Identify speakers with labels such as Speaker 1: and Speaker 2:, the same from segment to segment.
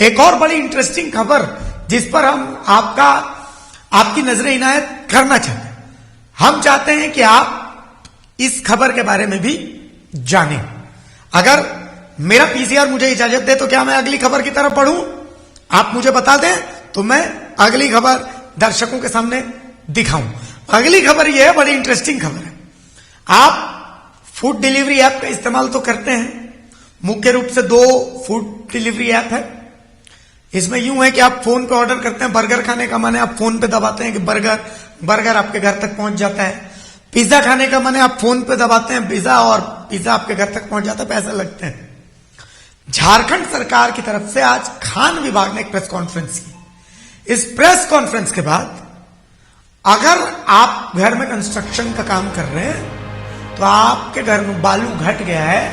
Speaker 1: एक और बड़ी इंटरेस्टिंग खबर जिस पर हम आपकी नजर इनायत करना चाहते हैं, हम चाहते हैं कि आप इस खबर के बारे में भी जानें। अगर मेरा पीसीआर मुझे इजाजत दे तो क्या मैं अगली खबर की तरफ बढ़ूं? आप मुझे बता दें तो मैं अगली खबर दर्शकों के सामने दिखाऊं। अगली खबर यह है, बड़ी इंटरेस्टिंग खबर है। आप फूड डिलीवरी ऐप का इस्तेमाल तो करते हैं। मुख्य रूप से 2 फूड डिलीवरी ऐप है। इसमें यूं है कि आप फोन पे ऑर्डर करते हैं, बर्गर खाने का मन है आप फोन पे दबाते हैं कि बर्गर आपके घर तक पहुंच जाता है। पिज्जा खाने का मन है आप फोन पे दबाते हैं पिज्जा, और पिज्जा आपके घर तक पहुंच जाता है, पैसे लगते हैं। झारखंड सरकार की तरफ से आज खान विभाग ने एक प्रेस कॉन्फ्रेंस की। इस प्रेस कॉन्फ्रेंस के बाद अगर आप घर में कंस्ट्रक्शन का काम कर रहे हैं तो आपके घर में बालू घट गया है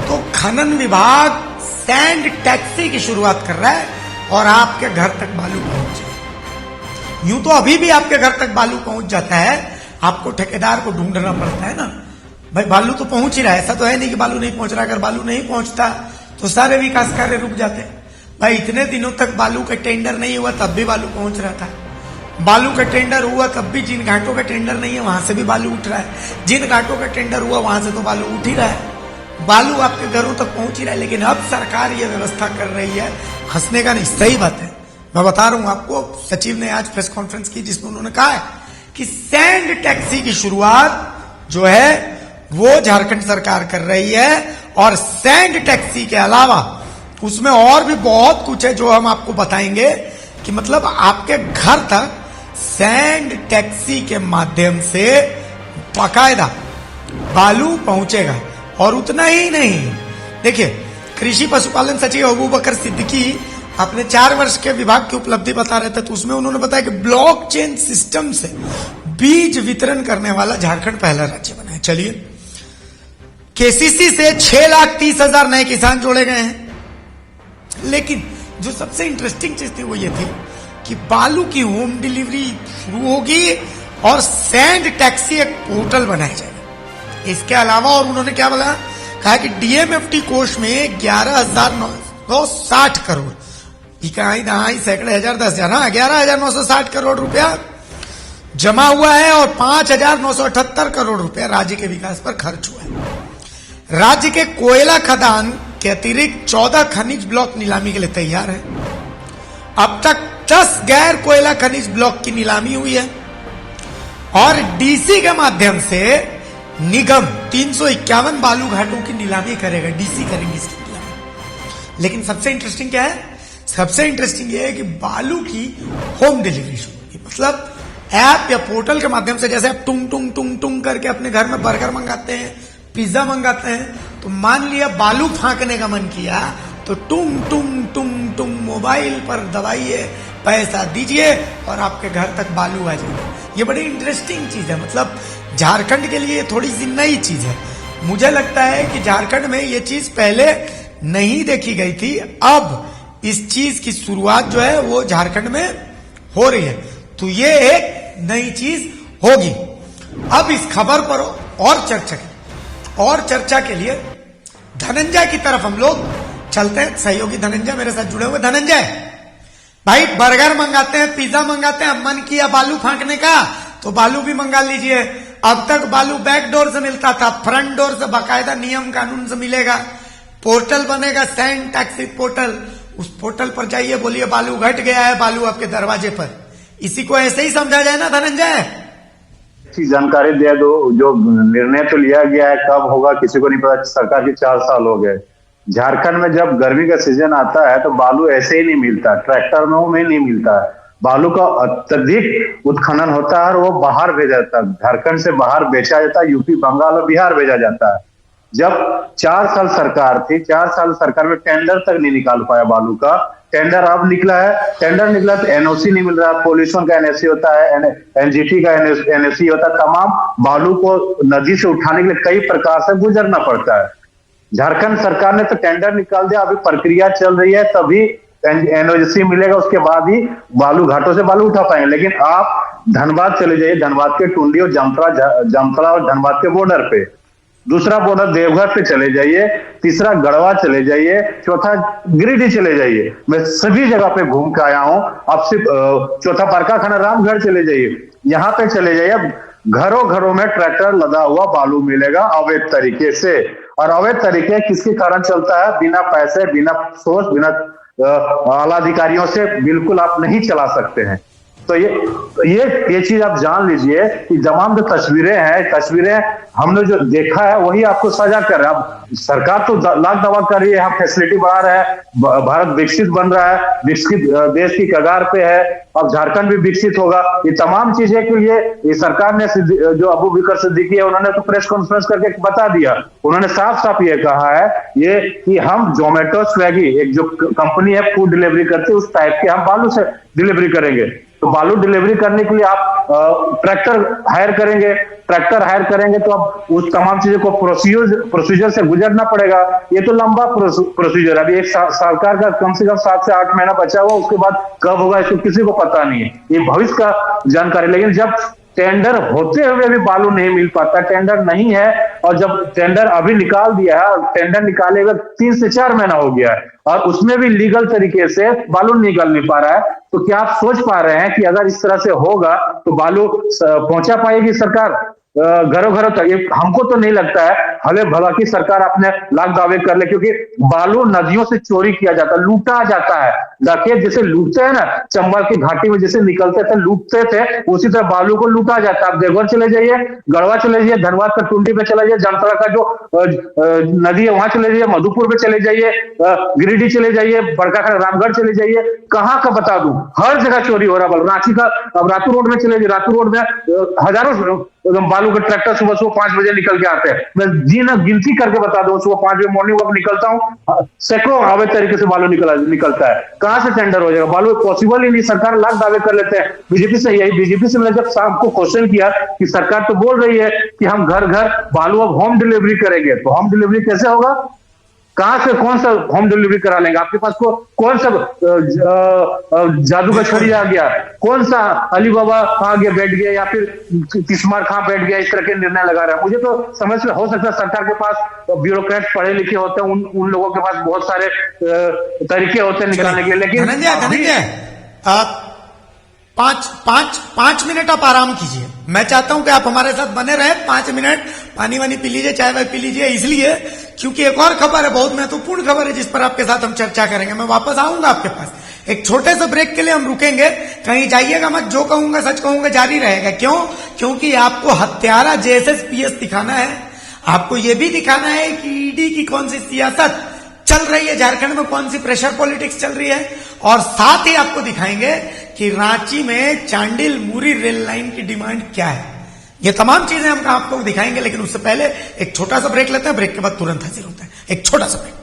Speaker 1: तो खनन विभाग सैंड टैक्सी की शुरुआत कर रहा है और आपके घर तक बालू पहुंच जाए। यूं तो अभी भी आपके घर तक बालू पहुंच जाता है, आपको ठेकेदार को ढूंढना पड़ता है ना। भाई बालू तो पहुंच ही रहा है, ऐसा तो है नहीं कि बालू नहीं पहुंच रहा। अगर बालू नहीं पहुंचता तो सारे विकास कार्य रुक जाते। भाई इतने दिनों तक बालू का टेंडर नहीं हुआ तब भी बालू पहुंच रहा था। बालू का टेंडर हुआ तब भी जिन घाटों का टेंडर नहीं है वहां से भी बालू उठ रहा है। जिन घाटों का टेंडर हुआ वहां से तो बालू उठ ही रहा है, बालू आपके घरों तक पहुंच ही रहा है। लेकिन अब सरकार ये व्यवस्था कर रही है, हंसने का नहीं, सही बात है। मैं बता रहा हूं आपको, सचिव ने आज प्रेस कॉन्फ्रेंस की जिसमें उन्होंने कहा है कि सैंड टैक्सी की शुरुआत जो है वो झारखंड सरकार कर रही है। और सैंड टैक्सी के अलावा उसमें और भी बहुत कुछ है जो हम आपको बताएंगे कि मतलब आपके घर तक सैंड टैक्सी के माध्यम से बाकायदा बालू पहुंचेगा। और उतना ही नहीं, देखिए कृषि पशुपालन सचिव अबू बकर सिद्दीकी अपने 4 वर्ष के विभाग की उपलब्धि बता रहे थे, तो उसमें उन्होंने बताया कि ब्लॉकचेन सिस्टम से बीज वितरण करने वाला झारखंड पहला राज्य बना है। चलिए, केसीसी से 6,30,000 नए किसान जोड़े गए हैं। लेकिन जो सबसे इंटरेस्टिंग चीज थी वो ये थी कि बालू की होम डिलीवरी शुरू होगी और सैंड टैक्सी एक पोर्टल बनाया जाएगा। इसके अलावा और उन्होंने क्या बोला, कहा कि डीएमएफटी कोष में 11,960 करोड़, इकाई दहाई सैकड़े हजार 10,000, हाँ 11,960 करोड़ रुपया जमा हुआ है और 5,978 करोड़ रुपया राज्य के विकास पर खर्च हुआ है। राज्य के कोयला खदान के अतिरिक्त 14 खनिज ब्लॉक नीलामी के लिए तैयार है। अब तक 10 गैर कोयला खनिज ब्लॉक की नीलामी हुई है और डीसी के माध्यम से निगम 351 बालू घाटों की नीलामी करेगा। डीसी करेंगे इसकी नीलामी। लेकिन सबसे इंटरेस्टिंग क्या है, सबसे इंटरेस्टिंग यह है कि बालू की होम डिलीवरी शुरू होगी। मतलब ऐप या पोर्टल के माध्यम से, जैसे आप टुंग टुंग टुंग टुंग करके अपने घर में बर्गर मंगाते हैं, पिज्जा मंगाते हैं, तो मान लिया बालू फांकने का मन किया तो टुंग टुंग टुंग टुंग मोबाइल पर दबाइए, पैसा दीजिए और आपके घर तक बालू आ जाएगा। ये बड़ी इंटरेस्टिंग चीज है। मतलब झारखंड के लिए थोड़ी सी नई चीज है। मुझे लगता है कि झारखंड में ये चीज पहले नहीं देखी गई थी। अब इस चीज की शुरुआत जो है वो झारखंड में हो रही है, तो ये एक नई चीज होगी। अब इस खबर पर और चर्चा के लिए धनंजय की तरफ हम लोग चलते हैं। सहयोगी धनंजय मेरे साथ जुड़े हुए। धनंजय भाई, बर्गर मंगाते हैं, पिज्जा मंगाते हैं, मन किया बालू फांकने का तो बालू भी मंगा लीजिए। अब तक बालू बैक डोर से मिलता था, फ्रंट डोर से बाकायदा नियम कानून से मिलेगा। पोर्टल बनेगा सैंड टैक्सी पोर्टल, उस पोर्टल पर जाइए, बोलिए बालू घट गया है, बालू आपके दरवाजे पर। इसी को ऐसे ही समझा जाए ना धनंजय?
Speaker 2: जानकारी दे दो, जो निर्णय तो लिया गया है कब होगा किसी को नहीं पता। सरकार के 4 साल हो गए। झारखंड में जब गर्मी का सीजन आता है तो बालू ऐसे ही नहीं मिलता, ट्रैक्टर में नहीं मिलता है। बालू का अत्यधिक उत्खनन होता है और वो बाहर भेजा जाता है, झारखंड से बाहर बेचा जाता है, यूपी, बंगाल और बिहार भेजा जाता है। जब 4 साल सरकार थी, 4 साल सरकार में टेंडर तक नहीं निकाल पाया बालू का। टेंडर अब निकला है, टेंडर निकला तो एनओसी नहीं मिल रहा। पॉल्यूशन का एनओसी होता है, एनजीटी का एनओसी होता है। तमाम बालू को नदी से उठाने के लिए कई प्रकार से गुजरना पड़ता है। झारखंड सरकार ने तो टेंडर निकाल दिया, अभी प्रक्रिया चल रही है, तभी एनओसी मिलेगा, उसके बाद ही बालू घाटों से बालू उठा पाएंगे। लेकिन आप धनबाद चले जाइए, धनबाद के टुंडी और जामतरा और धनबाद के बॉर्डर पे दूसरा बोनस देवघर पे चले जाइए, तीसरा गढ़वा चले जाइए, चौथा गिरिडीह चले जाइए। मैं सभी जगह पे घूम के आया हूं। अब सिर्फ चौथा परकाखंड रामगढ़ चले जाइए, यहाँ पे चले जाइए, घरों घरों में ट्रैक्टर लदा हुआ बालू मिलेगा अवैध तरीके से। और अवैध तरीके किसके कारण चलता है? बिना पैसे, बिना सोच, बिना आला अधिकारियों से बिल्कुल आप नहीं चला सकते हैं। तो ये चीज आप जान लीजिए कि तमाम जो तस्वीरें हमने जो देखा है वही आपको सजा कर रहा है। अब सरकार तो लाख दावा कर रही है, हम फैसिलिटी बढ़ा रहे हैं, भारत विकसित बन रहा है, विकसित देश की कगार पे है, अब झारखंड भी विकसित होगा। ये तमाम चीजें के लिए ये सरकार ने जो अबू बकर सिद्दीकी है उन्होंने तो प्रेस कॉन्फ्रेंस करके बता दिया। उन्होंने साफ साफ ये कहा है ये कि हम जोमेटो, स्विगी, एक जो कंपनी है फूड डिलीवरी करती है, उस टाइप के हम बालू से डिलीवरी करेंगे। तो बालू डिलीवरी करने के लिए आप ट्रैक्टर हायर करेंगे तो अब उस तमाम चीजों को प्रोसीजर से गुजरना पड़ेगा। ये तो लंबा प्रोसीजर है। अभी एक सरकार का कम से कम 7 से 8 महीना बचा हुआ, उसके बाद कब होगा इसको किसी को पता नहीं है, ये भविष्य का जानकारी। लेकिन जब टेंडर होते हुए भी बालू नहीं मिल पाता, टेंडर नहीं है, और जब टेंडर अभी निकाल दिया है और टेंडर निकाले हुए 3 से 4 महीना हो गया है और उसमें भी लीगल तरीके से बालू निकल नहीं पा रहा है, तो क्या आप सोच पा रहे हैं कि अगर इस तरह से होगा तो बालू पहुंचा पाएगी सरकार घरों घरों तक? हमको तो नहीं लगता है। भले भला की सरकार अपने लाख दावे कर ले, क्योंकि बालू नदियों से चोरी किया जाता है, लूटा जाता है। डकैत जैसे लूटते हैं ना, चंबल की घाटी में जैसे निकलते थे लूटते थे, उसी तरह बालू को लूटा जाता है। आप देवघर चले जाइए, गढ़वा चले जाइए, धनबाद का टुंडी पे चले जाइए, जामताड़ा का जो नदी है वहां चले जाइए, मधुपुर पे चले जाइए, गिरिडीह चले जाइए, बड़काखंड रामगढ़ चले जाइए, कहाँ का बता दूं, हर जगह चोरी हो रहा है। रांची का अब रातू रोड में चले जाइए, रातू रोड में हजारों बालू के ट्रैक्टर सुबह 5 बजे निकल के आते हैं। मैं गिनती करके बता दूं, सुबह 5 बजे मॉर्निंग वॉक निकलता हूं, सैकड़ों अवैध तरीके से बालू निकलता है। कहां से टेंडर हो जाएगा? बालू पॉसिबल ही नहीं। सरकार लाख दावे कर लेते हैं। बीजेपी से मैंने जब शाम को क्वेश्चन किया कि सरकार तो बोल रही है कि हम घर घर बालू अब होम डिलीवरी करेंगे, तो होम डिलीवरी कैसे होगा? कहां से कौन सा होम डिलीवरी करा लेंगे? आपके पास कौन सा जादू का छड़ी आ गया? कौन सा अली बाबा आ गया बैठ गया, या फिर तिस्मार खां बैठ गया, इस तरह के निर्णय लगा रहा है? मुझे तो समझ में हो सकता है सरकार के पास ब्यूरोक्रेट पढ़े लिखे होते हैं, उन लोगों के पास बहुत सारे तरीके होते हैं निकालने के लिए। लेकिन
Speaker 1: धनंजय, 5 मिनट आप आराम कीजिए। मैं चाहता हूं कि आप हमारे साथ बने रहे 5 मिनट, पानी वानी पी लीजिए, चाय वाय पी लीजिए, इसलिए क्योंकि एक और खबर है, बहुत महत्वपूर्ण खबर है, जिस पर आपके साथ हम चर्चा करेंगे। मैं वापस आऊंगा आपके पास। एक छोटे से ब्रेक के लिए हम रुकेंगे, कहीं जाइएगा मत, जो कहूंगा सच कहूंगा, जारी रहेगा। क्यों? क्योंकि आपको हत्यारा जेएसएस दिखाना है, आपको यह भी दिखाना है कि ईडी की कौन सी सियासत चल रही है झारखंड में, कौन सी प्रेशर पॉलिटिक्स चल रही है, और साथ ही आपको दिखाएंगे कि रांची में चांडिल मुरी रेल लाइन की डिमांड क्या है। ये तमाम चीजें हम आपको दिखाएंगे, लेकिन उससे पहले एक छोटा सा ब्रेक लेते हैं। ब्रेक के बाद तुरंत हाजिर होते हैं। एक छोटा सा ब्रेक।